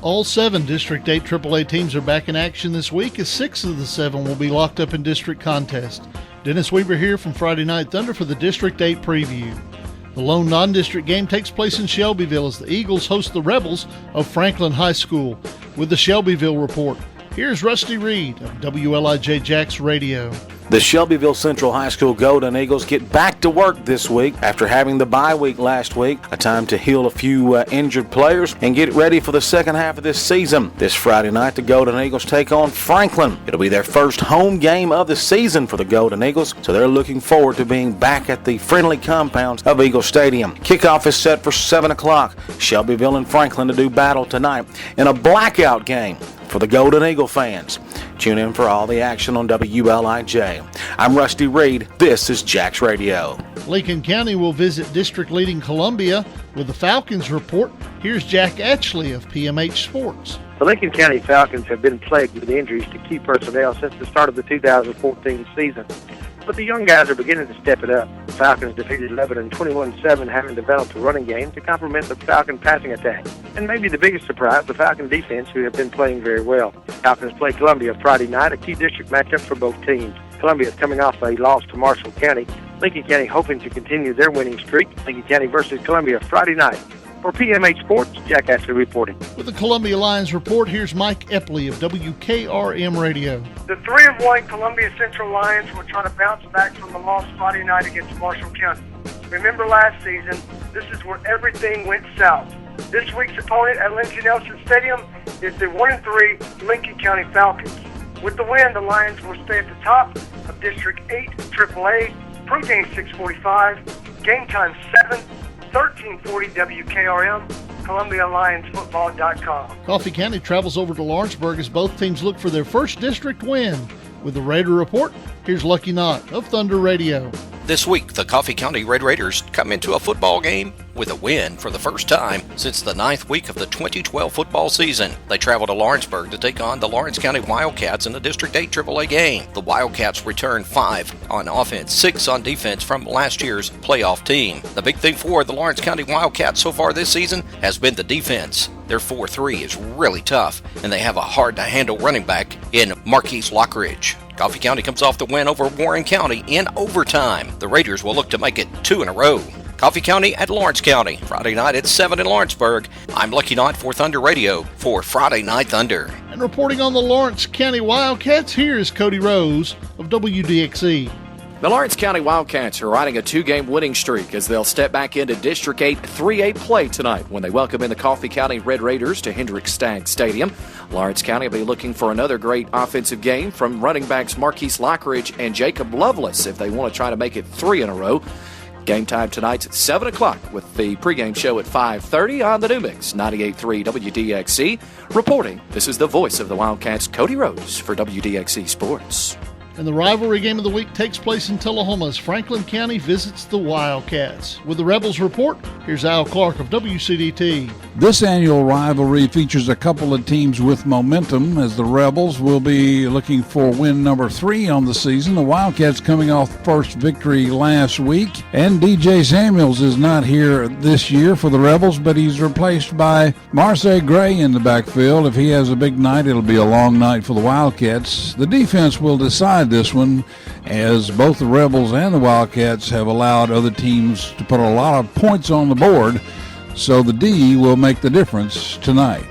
All 7 District 8 AAA teams are back in action this week as 6 of the 7 will be locked up in district contest. Dennis Weaver here from Friday Night Thunder for the District 8 preview. The lone non-district game takes place in Shelbyville as the Eagles host the Rebels of Franklin High School. With the Shelbyville report, here's Rusty Reed of WLIJ Jax Radio. The Shelbyville Central High School Golden Eagles get back to work this week after having the bye week last week, a time to heal a few injured players and get ready for the second half of this season. This Friday night, the Golden Eagles take on Franklin. It'll be their first home game of the season for the Golden Eagles, so they're looking forward to being back at the friendly compounds of Eagle Stadium. Kickoff is set for 7 o'clock. Shelbyville and Franklin to do battle tonight in a blackout game for the Golden Eagle fans. Tune in for all the action on WLIJ. I'm Rusty Reed. This is Jax Radio. Lincoln County will visit district-leading Columbia. With the Falcons report, here's Jack Atchley of PMH Sports. The Lincoln County Falcons have been plagued with injuries to key personnel since the start of the 2014 season. But the young guys are beginning to step it up. The Falcons defeated Lebanon 21-7, having developed a running game to complement the Falcon passing attack. And maybe the biggest surprise, the Falcon defense, who have been playing very well. Falcons play Columbia Friday night, a key district matchup for both teams. Columbia is coming off a loss to Marshall County. Lincoln County hoping to continue their winning streak. Lincoln County versus Columbia Friday night. For PMH Sports, Jack Ashley reporting. With the Columbia Lions report, here's Mike Epley of WKRM Radio. The 3-1 Columbia Central Lions will try to bounce back from the loss Friday night against Marshall County. Remember last season, this is where everything went south. This week's opponent at Lindsey Nelson Stadium is the 1-3 Lincoln County Falcons. With the win, the Lions will stay at the top of District 8 AAA. Pregame 6:45, game time 7. 1340 WKRM, ColumbiaLionsFootball.com. Coffee County travels over to Lawrenceburg as both teams look for their first district win. With the Raider report, here's Lucky Knott of Thunder Radio. This week, the Coffee County Red Raiders come into a football game with a win for the first time since the 9th week of the 2012 football season. They travel to Lawrenceburg to take on the Lawrence County Wildcats in the District 8 AAA game. The Wildcats return 5 on offense, 6 on defense from last year's playoff team. The big thing for the Lawrence County Wildcats so far this season has been the defense. Their 4-3 is really tough, and they have a hard-to-handle running back in Marquise Lockridge. Coffee County comes off the win over Warren County in overtime. The Raiders will look to make it 2 in a row. Coffee County at Lawrence County, Friday night at 7 in Lawrenceburg. I'm Lucky Knott for Thunder Radio for Friday Night Thunder. And reporting on the Lawrence County Wildcats, here's Cody Rose of WDXE. The Lawrence County Wildcats are riding a 2-game winning streak as they'll step back into District 8 3-8 play tonight when they welcome in the Coffee County Red Raiders to Hendrick Stagg Stadium. Lawrence County will be looking for another great offensive game from running backs Marquise Lockridge and Jacob Lovelace if they want to try to make it 3 in a row. Game time tonight's at 7 o'clock with the pregame show at 5:30 on the New Mix 98.3 WDXE. Reporting, this is the voice of the Wildcats, Cody Rose for WDXE Sports. And the rivalry game of the week takes place in Tullahoma as Franklin County visits the Wildcats. With the Rebels report, here's Al Clark of WCDT. This annual rivalry features a couple of teams with momentum as the Rebels will be looking for win number 3 on the season. The Wildcats coming off first victory last week. And DJ Samuels is not here this year for the Rebels, but he's replaced by Marseille Gray in the backfield. If he has a big night, it'll be a long night for the Wildcats. The defense will decide this one, as both the Rebels and the Wildcats have allowed other teams to put a lot of points on the board, so the D will make the difference tonight.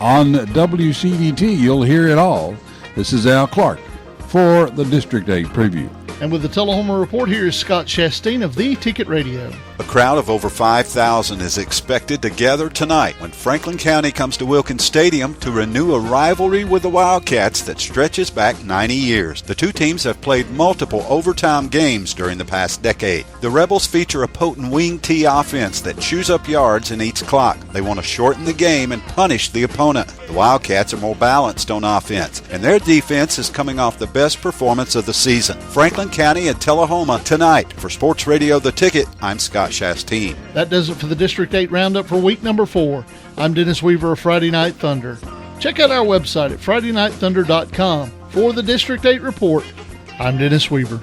On WCDT, you'll hear it all. This is Al Clark for the District 8 preview. And with the Tullahoma report, here is Scott Chastain of The Ticket Radio. A crowd of over 5,000 is expected to gather tonight when Franklin County comes to Wilkins Stadium to renew a rivalry with the Wildcats that stretches back 90 years. The two teams have played multiple overtime games during the past decade. The Rebels feature a potent wing T offense that chews up yards and eats clock. They want to shorten the game and punish the opponent. The Wildcats are more balanced on offense, and their defense is coming off the best performance of the season. Franklin County and Tullahoma tonight. For Sports Radio The Ticket, I'm Scott Chastain. That does it for the District 8 Roundup for week number 4. I'm Dennis Weaver of Friday Night Thunder. Check out our website at FridayNightThunder.com. For the District 8 report, I'm Dennis Weaver.